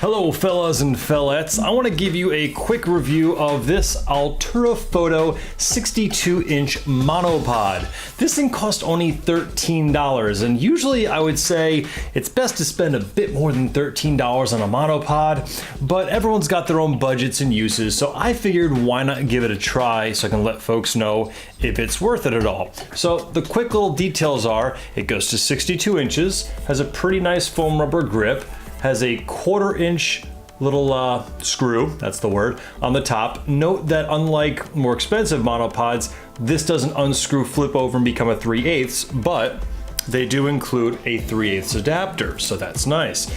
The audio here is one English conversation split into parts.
Hello fellas and fellettes, I want to give you a quick review of this telephoto 62-inch monopod. This thing cost only $13, and usually I would say it's best to spend a bit more than $13 on a monopod, but everyone's got their own budgets and uses, so I figured why not give it a try so I can let folks know if it's worth it at all. So the quick little details are, it goes to 62 inches, has a pretty nice foam rubber grip, has a 1/4 inch little screw, that's the word, on the top. Note that unlike more expensive monopods, this doesn't unscrew, flip over, and become a 3/8, but they do include a 3/8 adapter, so that's nice.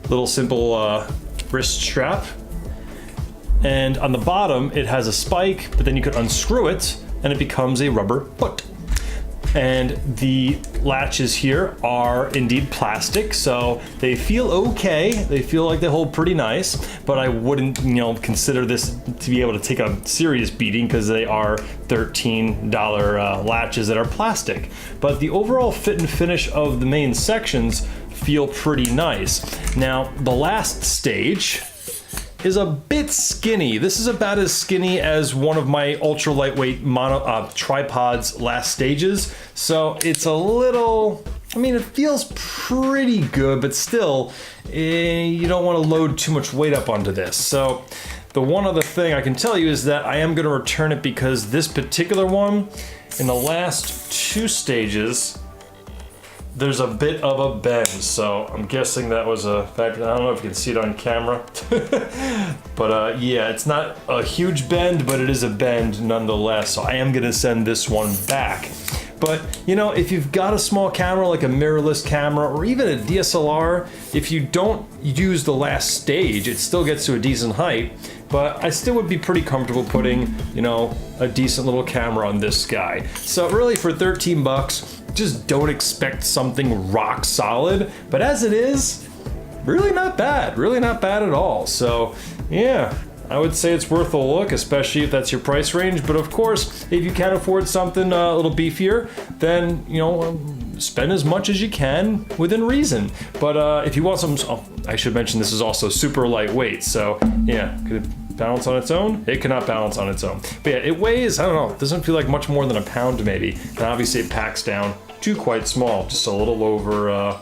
Little simple wrist strap. And on the bottom, it has a spike, but then you could unscrew it, and it becomes a rubber foot. And the latches here are indeed plastic, so they feel okay. They feel like they hold pretty nice, but I wouldn't, consider this to be able to take a serious beating because they are $13 latches that are plastic. But the overall fit and finish of the main sections feel pretty nice. Now, the last stage is a bit skinny. This is about as skinny as one of my ultra lightweight tripod's last stages. So it's a little, it feels pretty good, but still, you don't want to load too much weight up onto this. So the one other thing I can tell you is that I am going to return it because this particular one, in the last 2 stages, there's a bit of a bend, so I'm guessing that was a factor. I don't know if you can see it on camera, but yeah, it's not a huge bend, but it is a bend nonetheless, so I am gonna send this one back. But if you've got a small camera like a mirrorless camera or even a DSLR, if you don't use the last stage, it still gets to a decent height, but I still would be pretty comfortable putting, a decent little camera on this guy. So really for 13 bucks, just don't expect something rock solid, but as it is, really not bad at all. So yeah, I would say it's worth a look, especially if that's your price range. But of course, if you can't afford something a little beefier, then spend as much as you can within reason. But if you want I should mention this is also super lightweight, so yeah, could it balance on its own? It cannot balance on its own. But yeah, it weighs, I don't know, it doesn't feel like much more than a pound maybe. And obviously it packs down to quite small, just a little over, a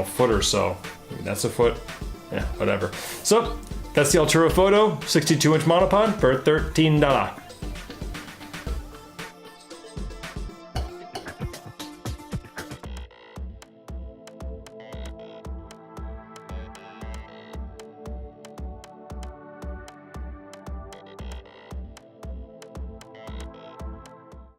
foot or so. Maybe that's a foot, yeah, whatever. So that's the telephoto 62-inch monopod for $13.